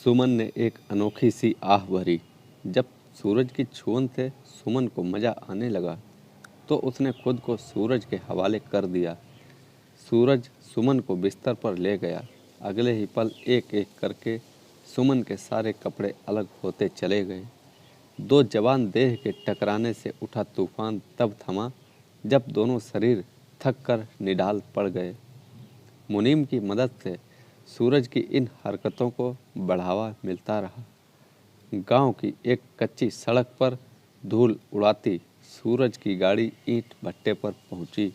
सुमन ने एक अनोखी सी आह भरी। जब सूरज की छुअन से सुमन को मज़ा आने लगा तो उसने खुद को सूरज के हवाले कर दिया। सूरज सुमन को बिस्तर पर ले गया। अगले ही पल एक एक करके सुमन के सारे कपड़े अलग होते चले गए। दो जवान देह के टकराने से उठा तूफान तब थमा जब दोनों शरीर थक कर निढाल पड़ गए। मुनीम की मदद से सूरज की इन हरकतों को बढ़ावा मिलता रहा। गांव की एक कच्ची सड़क पर धूल उड़ाती सूरज की गाड़ी ईंट भट्टे पर पहुंची।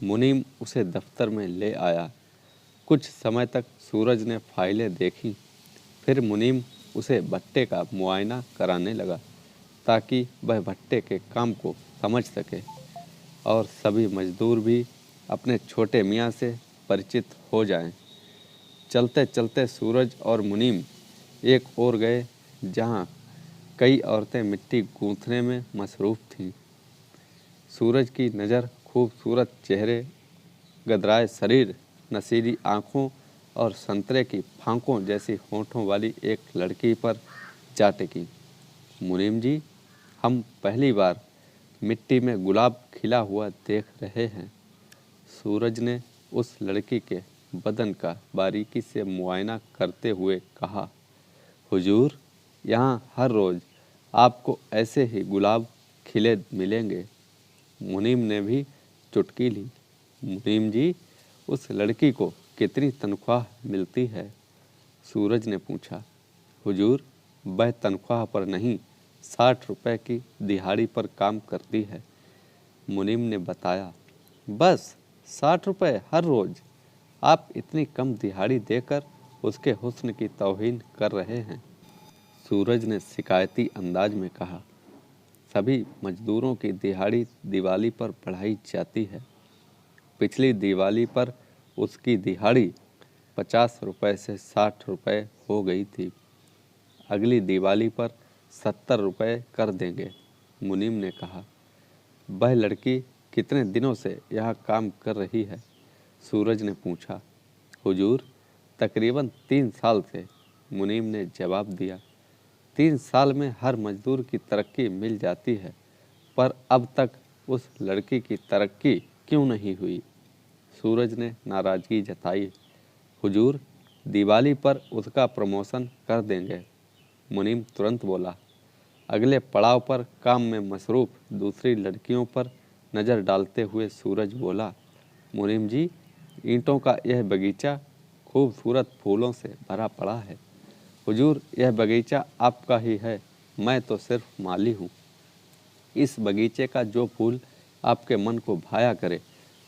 मुनीम उसे दफ्तर में ले आया। कुछ समय तक सूरज ने फाइलें देखी। फिर मुनीम उसे भट्टे का मुआयना कराने लगा ताकि वह भट्टे के काम को समझ सके और सभी मजदूर भी अपने छोटे मियाँ से परिचित हो जाएं। चलते चलते सूरज और मुनीम एक ओर गए जहाँ कई औरतें मिट्टी गूंथने में मसरूफ़ थीं। सूरज की नज़र खूबसूरत चेहरे, गदराए शरीर, नशीली आँखों और संतरे की फांकों जैसी होठों वाली एक लड़की पर जा टिकी। मुनीम जी, हम पहली बार मिट्टी में गुलाब खिला हुआ देख रहे हैं। सूरज ने उस लड़की के बदन का बारीकी से मुआयना करते हुए कहा। हुजूर, यहाँ हर रोज़ आपको ऐसे ही गुलाब खिले मिलेंगे। मुनीम ने भी चुटकी ली। मुनीम जी, उस लड़की को कितनी तनख्वाह मिलती है? सूरज ने पूछा। हुजूर, वह तनख्वाह पर नहीं, 60 रुपए की दिहाड़ी पर काम करती है। मुनीम ने बताया। बस 60 रुपए हर रोज़? आप इतनी कम दिहाड़ी देकर उसके हुस्न की तौहीन कर रहे हैं। सूरज ने शिकायती अंदाज में कहा। सभी मजदूरों की दिहाड़ी दिवाली पर बढ़ाई जाती है। पिछली दिवाली पर उसकी दिहाड़ी 50 रुपए से 60 रुपए हो गई थी। अगली दिवाली पर 70 रुपए कर देंगे। मुनीम ने कहा। वह लड़की कितने दिनों से यहाँ काम कर रही है? सूरज ने पूछा। हुजूर, तकरीबन 3 साल से, मुनीम ने जवाब दिया। 3 साल में हर मजदूर की तरक्की मिल जाती है, पर अब तक उस लड़की की तरक्की क्यों नहीं हुई? सूरज ने नाराज़गी जताई। हुजूर, दिवाली पर उसका प्रमोशन कर देंगे। मुनीम तुरंत बोला। अगले पड़ाव पर काम में मसरूफ़ दूसरी लड़कियों पर नज़र डालते हुए सूरज बोला। मुनीम जी, ईंटों का यह बगीचा खूबसूरत फूलों से भरा पड़ा है। हुजूर, यह बगीचा आपका ही है, मैं तो सिर्फ माली हूँ। इस बगीचे का जो फूल आपके मन को भाया करे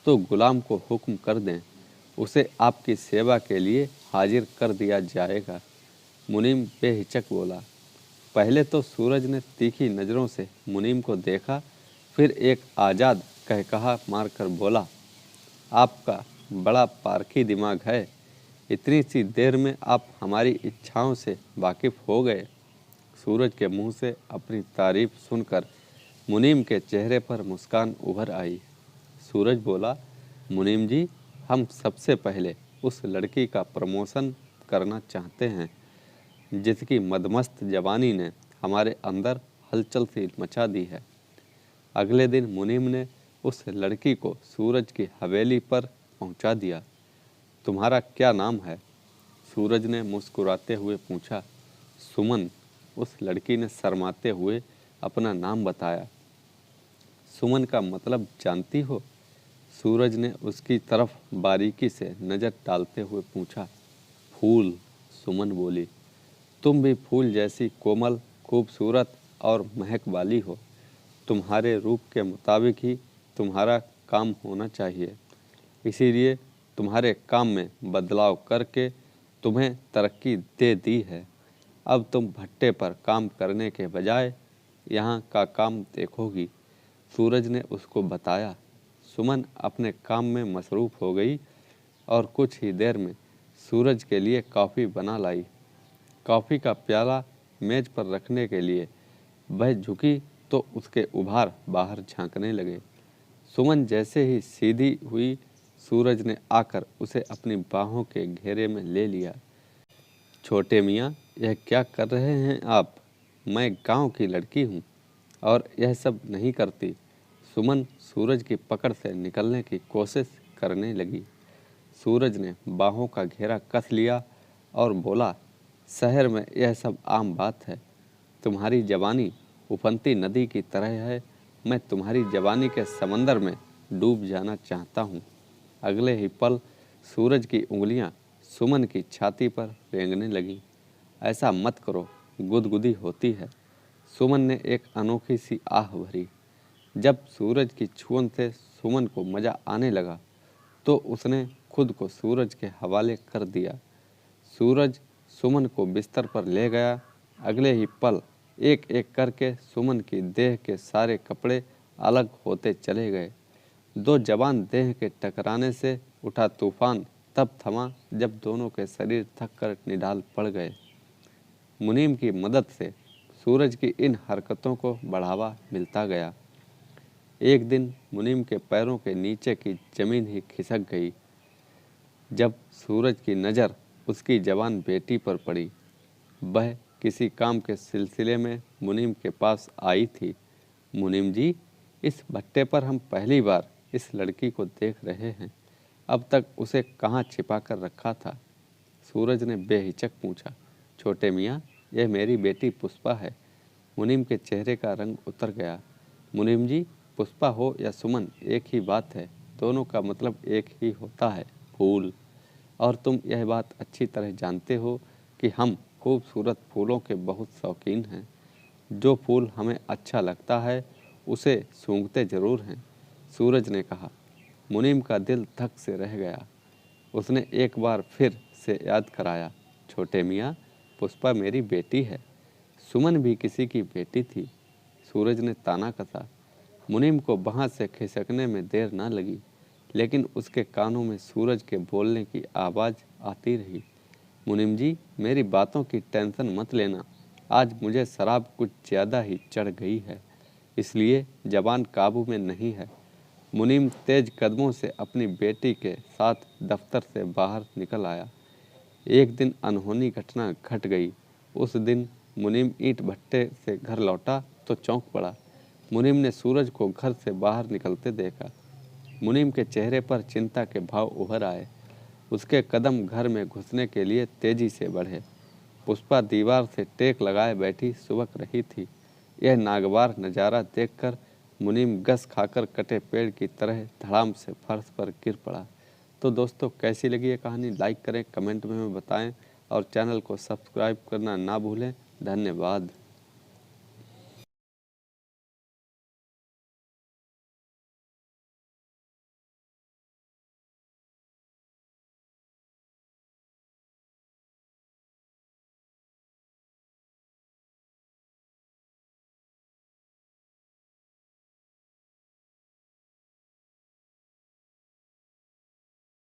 तो गुलाम को हुक्म कर दें, उसे आपकी सेवा के लिए हाजिर कर दिया जाएगा। मुनीम बेहिचक बोला। पहले तो सूरज ने तीखी नज़रों से मुनीम को देखा, फिर एक आज़ाद कहकहा मारकर बोला। आपका बड़ा पारखी दिमाग है। इतनी सी देर में आप हमारी इच्छाओं से वाकिफ़ हो गए। सूरज के मुंह से अपनी तारीफ सुनकर मुनीम के चेहरे पर मुस्कान उभर आई। सूरज बोला। मुनीम जी, हम सबसे पहले उस लड़की का प्रमोशन करना चाहते हैं जिसकी मदमस्त जवानी ने हमारे अंदर हलचल सी मचा दी है। अगले दिन मुनीम ने उस लड़की को सूरज की हवेली पर पहुंचा दिया। तुम्हारा क्या नाम है? सूरज ने मुस्कुराते हुए पूछा। सुमन। उस लड़की ने शर्माते हुए अपना नाम बताया। सुमन का मतलब जानती हो? सूरज ने उसकी तरफ बारीकी से नज़र डालते हुए पूछा। फूल, सुमन बोली। तुम भी फूल जैसी कोमल, खूबसूरत और महक वाली हो। तुम्हारे रूप के मुताबिक ही तुम्हारा काम होना चाहिए, इसीलिए तुम्हारे काम में बदलाव करके तुम्हें तरक्की दे दी है। अब तुम भट्टे पर काम करने के बजाय यहाँ का काम देखोगी। सूरज ने उसको बताया। सुमन अपने काम में मसरूफ़ हो गई और कुछ ही देर में सूरज के लिए कॉफ़ी बना लाई। कॉफ़ी का प्याला मेज़ पर रखने के लिए वह झुकी तो उसके उभार बाहर झांकने लगे। सुमन जैसे ही सीधी हुई, सूरज ने आकर उसे अपनी बाहों के घेरे में ले लिया। छोटे मियाँ, यह क्या कर रहे हैं आप? मैं गांव की लड़की हूँ और यह सब नहीं करती। सुमन सूरज की पकड़ से निकलने की कोशिश करने लगी। सूरज ने बाहों का घेरा कस लिया और बोला, शहर में यह सब आम बात है। तुम्हारी जवानी उफनती नदी की तरह है। मैं तुम्हारी जवानी के समंदर में डूब जाना चाहता हूँ। अगले ही पल सूरज की उंगलियाँ सुमन की छाती पर रेंगने लगीं। ऐसा मत करो, गुदगुदी होती है। सुमन ने एक अनोखी सी आह भरी। जब सूरज की छुअन से सुमन को मजा आने लगा तो उसने खुद को सूरज के हवाले कर दिया। सूरज सुमन को बिस्तर पर ले गया। अगले ही पल एक एक करके सुमन की देह के सारे कपड़े अलग होते चले गए। दो जवान देह के टकराने से उठा तूफान तब थमा जब दोनों के शरीर थक कर निढाल पड़ गए। मुनीम की मदद से सूरज की इन हरकतों को बढ़ावा मिलता गया। एक दिन मुनीम के पैरों के नीचे की जमीन ही खिसक गई जब सूरज की नज़र उसकी जवान बेटी पर पड़ी। वह किसी काम के सिलसिले में मुनीम के पास आई थी। मुनीम जी, इस भट्टे पर हम पहली बार इस लड़की को देख रहे हैं। अब तक उसे कहाँ छिपा कर रखा था? सूरज ने बेहिचक पूछा। छोटे मियाँ, यह मेरी बेटी पुष्पा है। मुनीम के चेहरे का रंग उतर गया। मुनीम जी, पुष्पा हो या सुमन, एक ही बात है। दोनों का मतलब एक ही होता है, फूल। और तुम यह बात अच्छी तरह जानते हो कि हम खूबसूरत फूलों के बहुत शौकीन हैं। जो फूल हमें अच्छा लगता है उसे सूंघते जरूर हैं, सूरज ने कहा। मुनीम का दिल धक से रह गया। उसने एक बार फिर से याद कराया, छोटे मियाँ, पुष्पा मेरी बेटी है। सुमन भी किसी की बेटी थी। सूरज ने ताना कसा। मुनीम को वहाँ से खिसकने में देर न लगी, लेकिन उसके कानों में सूरज के बोलने की आवाज़ आती रही। मुनीम जी, मेरी बातों की टेंशन मत लेना। आज मुझे शराब कुछ ज़्यादा ही चढ़ गई है, इसलिए जबान काबू में नहीं है। मुनीम तेज कदमों से अपनी बेटी के साथ दफ्तर से बाहर निकल आया। एक दिन अनहोनी घटना घट गई। उस दिन मुनीम ईंट भट्टे से घर लौटा तो चौंक पड़ा। मुनीम ने सूरज को घर से बाहर निकलते देखा। मुनीम के चेहरे पर चिंता के भाव उभर आए। उसके कदम घर में घुसने के लिए तेजी से बढ़े। पुष्पा दीवार से टेक लगाए बैठी सुबक रही थी। यह नागवार नज़ारा देखकर मुनीम गस खाकर कटे पेड़ की तरह धड़ाम से फर्श पर गिर पड़ा। तो दोस्तों, कैसी लगी ये कहानी? लाइक करें, कमेंट में हमें बताएं और चैनल को सब्सक्राइब करना ना भूलें। धन्यवाद।